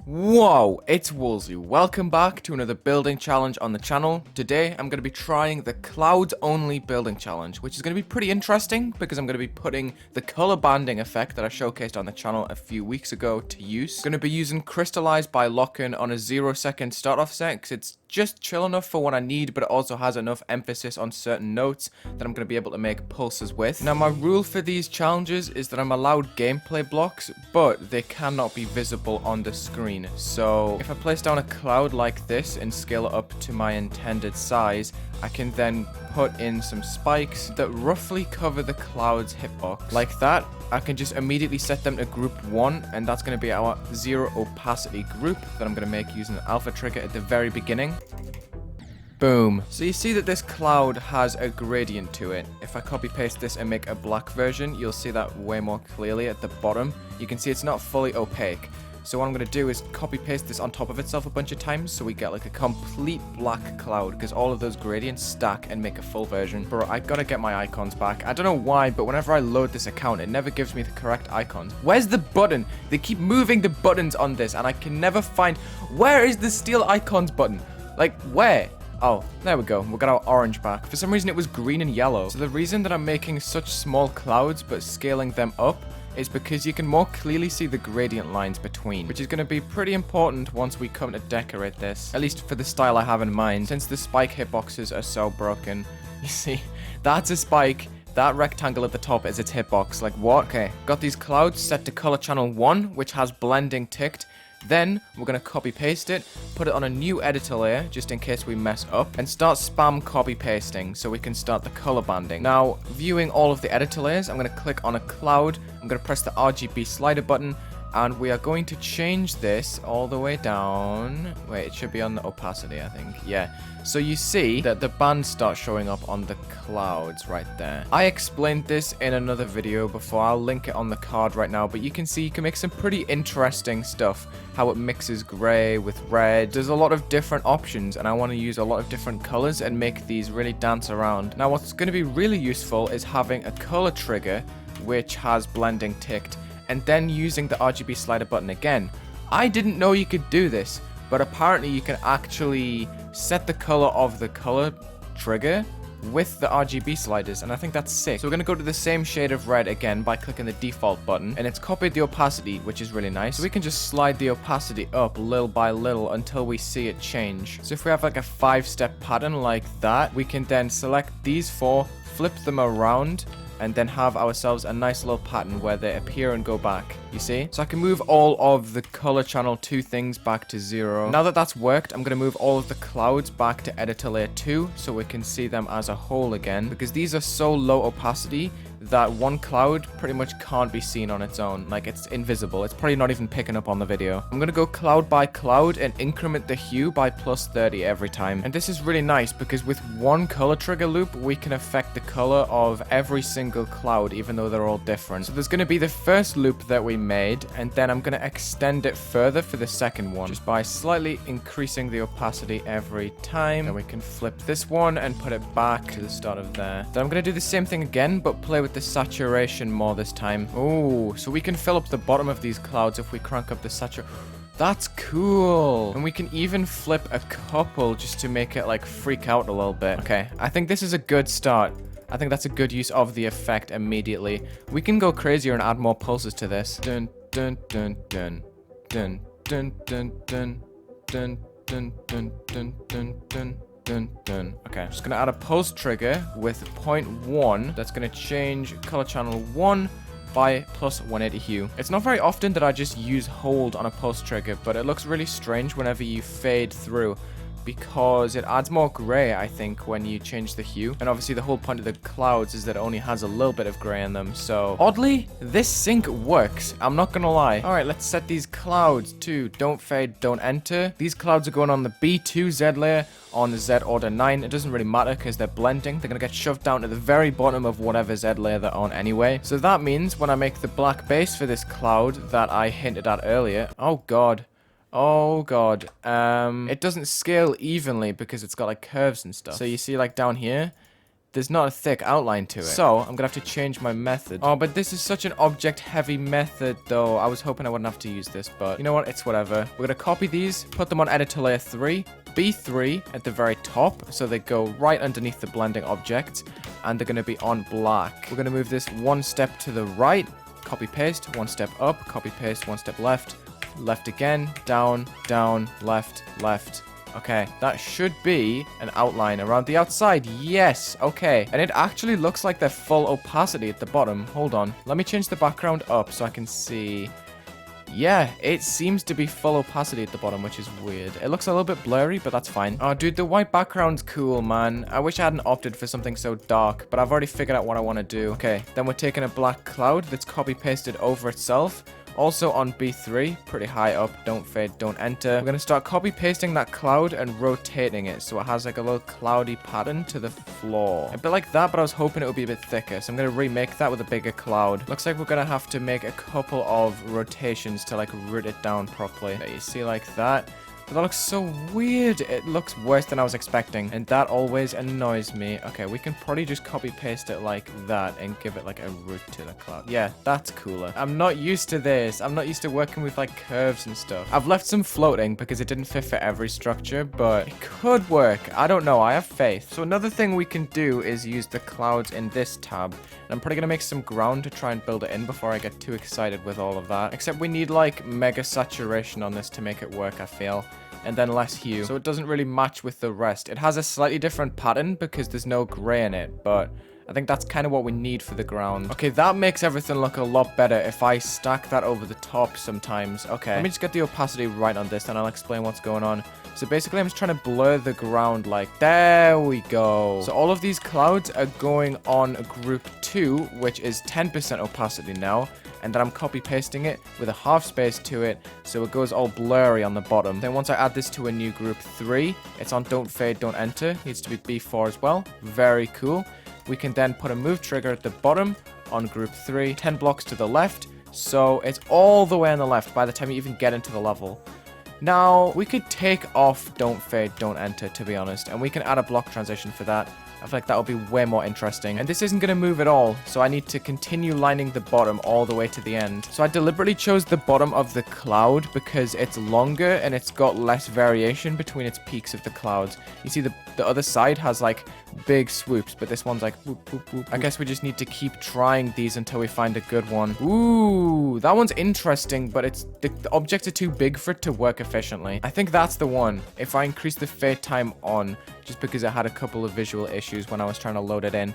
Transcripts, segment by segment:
Whoa, it's Wulzy. Welcome back to another building challenge on the channel. Today, I'm going to be trying the clouds-only building challenge, which is going to be pretty interesting because I'm going to be putting the color banding effect that I showcased on the channel a few weeks ago to use. Going to be using Crystallized by Lock-in on a 0-second start offset because it's just chill enough for what I need, but it also has enough emphasis on certain notes that I'm going to be able to make pulses with. Now, my rule for these challenges is that I'm allowed gameplay blocks, but they cannot be visible on the screen. So if I place down a cloud like this and scale it up to my intended size, I can then put in some spikes that roughly cover the cloud's hitbox. Like that, I can just immediately set them to group 1, and that's going to be our 0 opacity group that I'm going to make using the alpha trigger at the very beginning. Boom. So you see that this cloud has a gradient to it. If I copy paste this and make a black version, you'll see that way more clearly at the bottom. You can see it's not fully opaque. So what I'm going to do is copy paste this on top of itself a bunch of times so we get like a complete black cloud, because all of those gradients stack and make a full version. Bro, I gotta get my icons back. I don't know why, but whenever I load this account, it never gives me the correct icons. Where's the button? They keep moving the buttons on this and I can never find... Where is the steal icons button? Like, where? Oh, there we go. We got our orange back. For some reason, it was green and yellow. So the reason that I'm making such small clouds but scaling them up is because you can more clearly see the gradient lines between, which is going to be pretty important once we come to decorate this, at least for the style I have in mind, since the spike hitboxes are so broken. You see, that's a spike. That rectangle at the top is its hitbox. Like, what? Okay, got these clouds set to color channel 1, which has blending ticked. Then, we're going to copy paste it, put it on a new editor layer, just in case we mess up, and start spam copy pasting so we can start the color banding. Now, viewing all of the editor layers, I'm going to click on a cloud, I'm going to press the RGB slider button, and we are going to change this all the way down. Wait, it should be on the opacity, I think. Yeah. So you see that the band starts showing up on the clouds right there. I explained this in another video before. I'll link it on the card right now, but you can see you can make some pretty interesting stuff. How it mixes gray with red. There's a lot of different options, and I want to use a lot of different colors and make these really dance around. Now, what's going to be really useful is having a color trigger which has blending ticked, and then using the RGB slider button again. I didn't know you could do this, but apparently you can actually set the color of the color trigger with the RGB sliders, and I think that's sick. So we're going to go to the same shade of red again by clicking the default button, and it's copied the opacity, which is really nice. So we can just slide the opacity up little by little until we see it change. So if we have like a 5-step pattern like that, we can then select these 4, flip them around, and then have ourselves a nice little pattern where they appear and go back, you see? So I can move all of the color channel 2 things back to 0. Now that that's worked, I'm going to move all of the clouds back to editor layer 2 so we can see them as a whole again, because these are so low opacity that one cloud pretty much can't be seen on its own. Like, it's invisible. It's probably not even picking up on the video. I'm gonna go cloud by cloud and increment the hue by +30 every time. And this is really nice because with one color trigger loop, we can affect the color of every single cloud, even though they're all different. So there's gonna be the first loop that we made, and then I'm gonna extend it further for the second one, just by slightly increasing the opacity every time. Then we can flip this one and put it back to the start of there. Then I'm gonna do the same thing again, but play with the saturation more this time. Oh, so we can fill up the bottom of these clouds if we crank up the saturation. That's cool. And we can even flip a couple just to make it like freak out a little bit. Okay, I think this is a good start. I think that's a good use of the effect immediately. We can go crazier and add more pulses to this. Dun dun dun dun dun dun dun dun dun dun dun dun dun dun. Dun. Okay, I'm just gonna add a pulse trigger with 0.1 that's gonna change color channel 1 by +180 hue. It's not very often that I just use hold on a pulse trigger, but it looks really strange whenever you fade through, because it adds more gray, I think, when you change the hue. And obviously the whole point of the clouds is that it only has a little bit of gray in them. So oddly, this sync works. I'm not gonna lie. All right, let's set these clouds to don't fade, don't enter. These clouds are going on the B2 Z layer on Z order 9. It doesn't really matter because they're blending. They're gonna get shoved down to the very bottom of whatever Z layer they're on anyway. So that means when I make the black base for this cloud that I hinted at earlier, oh god. Oh god, it doesn't scale evenly because it's got like curves and stuff. So you see like down here, there's not a thick outline to it. So I'm gonna have to change my method. Oh, but this is such an object heavy method though. I was hoping I wouldn't have to use this, but you know what? It's whatever. We're gonna copy these, put them on editor layer 3, B3 at the very top, so they go right underneath the blending object, and they're gonna be on black. We're gonna move this one step to the right, copy paste, one step up, copy paste, one step left, left again, down, down, left, left. Okay, that should be an outline around the outside. Yes, okay. And it actually looks like they're full opacity at the bottom. Hold on. Let me change the background up so I can see. Yeah, it seems to be full opacity at the bottom, which is weird. It looks a little bit blurry, but that's fine. Oh, dude, the white background's cool, man. I wish I hadn't opted for something so dark, but I've already figured out what I want to do. Okay, then we're taking a black cloud that's copy-pasted over itself. Also on B3, pretty high up, don't fade, don't enter. We're going to start copy pasting that cloud and rotating it so it has like a little cloudy pattern to the floor. A bit like that, but I was hoping it would be a bit thicker. So I'm going to remake that with a bigger cloud. Looks like we're going to have to make a couple of rotations to like root it down properly. Okay, you see like that. But that looks so weird. It looks worse than I was expecting. And that always annoys me. Okay, we can probably just copy paste it like that and give it like a root to the cloud. Yeah, that's cooler. I'm not used to this. I'm not used to working with like curves and stuff. I've left some floating because it didn't fit for every structure, but it could work. I don't know. I have faith. So another thing we can do is use the clouds in this tab. And I'm probably going to make some ground to try and build it in before I get too excited with all of that. Except we need like mega saturation on this to make it work, I feel. And then less hue, so it doesn't really match with the rest. It has a slightly different pattern because there's no gray in it, but I think that's kind of what we need for the ground. Okay, that makes everything look a lot better if I stack that over the top sometimes. Okay, let me just get the opacity right on this, and I'll explain what's going on. So basically, I'm just trying to blur the ground like, there we go. So all of these clouds are going on group 2, which is 10% opacity now. And then I'm copy pasting it with a half space to it, so it goes all blurry on the bottom. Then once I add this to a new group 3, it's on don't fade, don't enter. Needs to be B4 as well. Very cool. We can then put a move trigger at the bottom on group 3, 10 blocks to the left. So it's all the way on the left by the time you even get into the level. Now, we could take off don't fade, don't enter, to be honest, and we can add a block transition for that. I feel like that would be way more interesting. And this isn't going to move at all, so I need to continue lining the bottom all the way to the end. So I deliberately chose the bottom of the cloud because it's longer and it's got less variation between its peaks of the clouds. You see the other side has like big swoops, but this one's like whoop, whoop, whoop. I guess we just need to keep trying these until we find a good one. Ooh, that one's interesting, but it's the objects are too big for it to work efficiently. I think that's the one. If I increase the fade time on, just because it had a couple of visual issues when I was trying to load it in.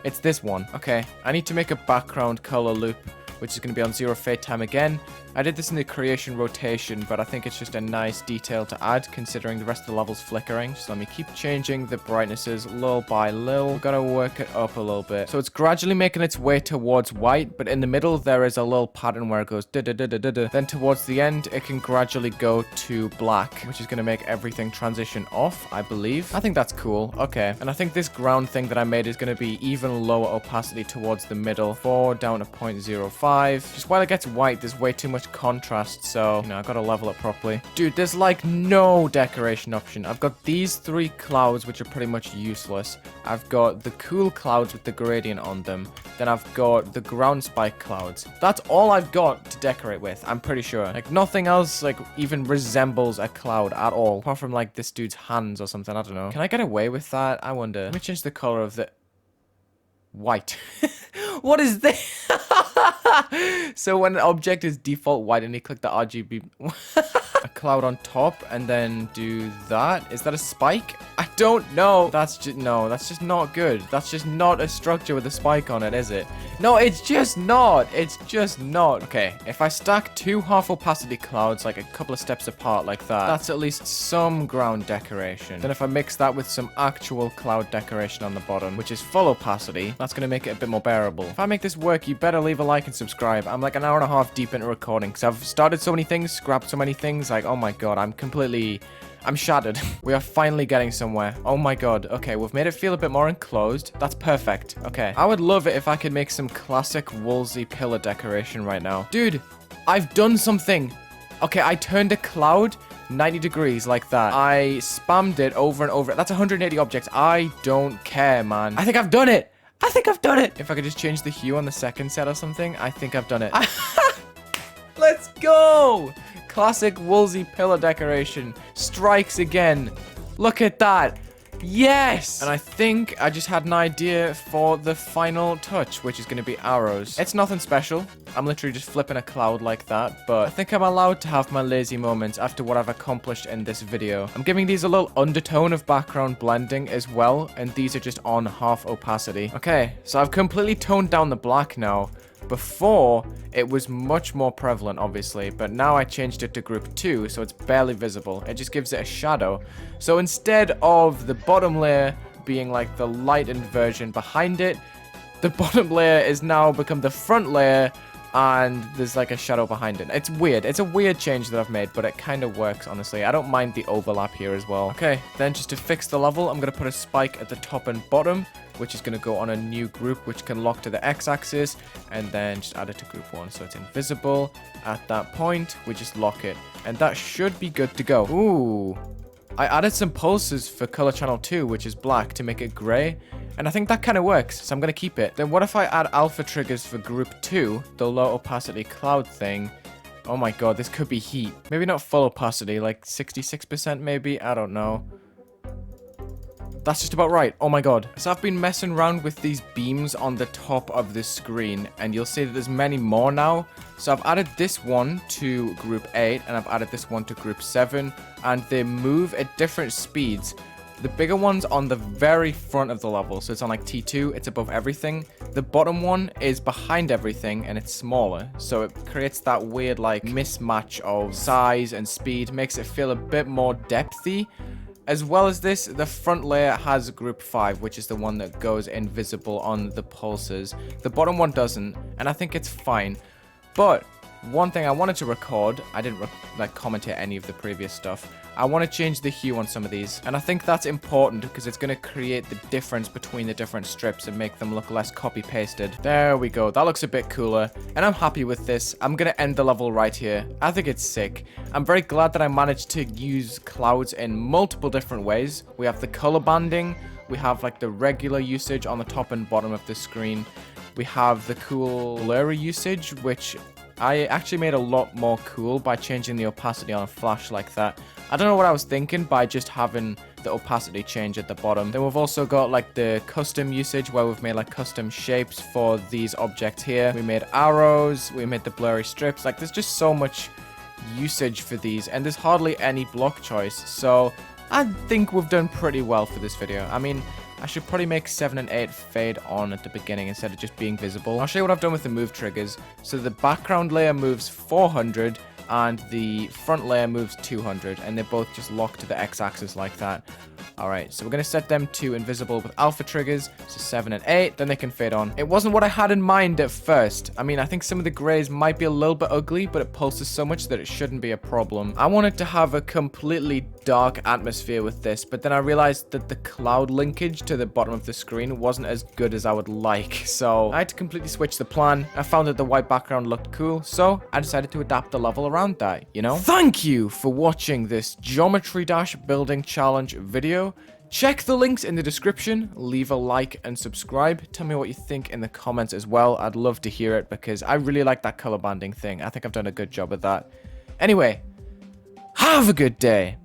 It's this one. Okay, I need to make a background color loop, which is going to be on 0 fade time again. I did this in the creation rotation, but I think it's just a nice detail to add considering the rest of the level's flickering. Just let me keep changing the brightnesses little by little. We've got to work it up a little bit. So it's gradually making its way towards white, but in the middle there is a little pattern where it goes da-da-da-da-da-da. Then towards the end, it can gradually go to black, which is going to make everything transition off, I believe. I think that's cool. Okay. And I think this ground thing that I made is going to be even lower opacity towards the middle. 4 down to 0.05. Just while it gets white, there's way too much contrast, so, you know, I've got to level it properly. Dude, there's like no decoration option. I've got these 3 clouds, which are pretty much useless. I've got the cool clouds with the gradient on them. Then I've got the ground spike clouds. That's all I've got to decorate with, I'm pretty sure. Like, nothing else, like, even resembles a cloud at all. Apart from, like, this dude's hands or something, I don't know. Can I get away with that? I wonder. Let me change the color of the... White. What is this? So when an object is default white and you click the RGB a cloud on top and then do that, is that a spike? I don't know. That's just not good. That's just not a structure with a spike on it, is it? No, it's just not. It's just not. Okay, if I stack 2 half opacity clouds like a couple of steps apart like that, that's at least some ground decoration. Then if I mix that with some actual cloud decoration on the bottom, which is full opacity, that's going to make it a bit more bearable. If I make this work, you better leave a like and subscribe. I'm like an hour and a half deep into recording because I've started so many things, scrapped so many things. Like, oh my god, I'm shattered. We are finally getting somewhere. Oh my god. Okay, we've made it feel a bit more enclosed. That's perfect. Okay. I would love it if I could make some classic Wulzy pillar decoration right now. Dude, I've done something. Okay, I turned a cloud 90 degrees like that. I spammed it over and over. That's 180 objects. I don't care, man. I think I've done it. I think I've done it. If I could just change the hue on the second set or something, I think I've done it. Let's go. Classic Wulzy pillar decoration strikes again. Look at that. Yes! And I think I just had an idea for the final touch, which is going to be arrows. It's nothing special. I'm literally just flipping a cloud like that, but I think I'm allowed to have my lazy moments after what I've accomplished in this video. I'm giving these a little undertone of background blending as well, and these are just on half opacity. Okay, so I've completely toned down the black now. Before, it was much more prevalent, obviously, but now I changed it to group 2, so it's barely visible. It just gives it a shadow. So instead of the bottom layer being like the lightened version behind it, the bottom layer is now become the front layer, and there's like a shadow behind it. It's weird. It's a weird change that I've made, but it kind of works, honestly. I don't mind the overlap here as well. Okay, then just to fix the level, I'm going to put a spike at the top and bottom, which is going to go on a new group, which can lock to the x-axis, and then just add it to group 1, so it's invisible. At that point, we just lock it, and that should be good to go. Ooh, I added some pulses for color channel 2, which is black, to make it gray, and I think that kind of works, so I'm going to keep it. Then what if I add alpha triggers for group 2, the low opacity cloud thing? Oh my god, this could be heat. Maybe not full opacity, like 66% maybe, I don't know. That's just about right. Oh my god. So I've been messing around with these beams on the top of the screen, and you'll see that there's many more now. So I've added this one to group 8, and I've added this one to group 7, and they move at different speeds. The bigger one's on the very front of the level, so it's on like T2, it's above everything. The bottom one is behind everything, and it's smaller, so it creates that weird like mismatch of size and speed, makes it feel a bit more depthy. As well as this, the front layer has group 5, which is the one that goes invisible on the pulses. The bottom one doesn't, and I think it's fine. But one thing I wanted to record, I didn't like commentate any of the previous stuff. I want to change the hue on some of these, and I think that's important because it's going to create the difference between the different strips and make them look less copy-pasted. There we go. That looks a bit cooler, and I'm happy with this. I'm going to end the level right here. I think it's sick. I'm very glad that I managed to use clouds in multiple different ways. We have the color banding. We have like the regular usage on the top and bottom of the screen. We have the cool blurry usage, which I actually made a lot more cool by changing the opacity on a flash like that. I don't know what I was thinking by just having the opacity change at the bottom. Then we've also got like the custom usage where we've made like custom shapes for these objects here. We made arrows, we made the blurry strips. Like there's just so much usage for these, and there's hardly any block choice. So I think we've done pretty well for this video. I mean, I should probably make 7 and 8 fade on at the beginning instead of just being visible. I'll show you what I've done with the move triggers. So the background layer moves 400 and the front layer moves 200, and they both just lock to the x-axis like that. Alright, so we're going to set them to invisible with alpha triggers, so 7 and 8, then they can fade on. It wasn't what I had in mind at first. I mean, I think some of the grays might be a little bit ugly, but it pulses so much that it shouldn't be a problem. I wanted to have a completely dark atmosphere with this, but then I realized that the cloud linkage to the bottom of the screen wasn't as good as I would like, so I had to completely switch the plan. I found that the white background looked cool, so I decided to adapt the level around that, you know? Thank you for watching this Geometry Dash building challenge video. Check the links in the description, leave a like and subscribe. Tell me what you think in the comments as well. I'd love to hear it because I really like that color banding thing. I think I've done a good job with that. Anyway, have a good day.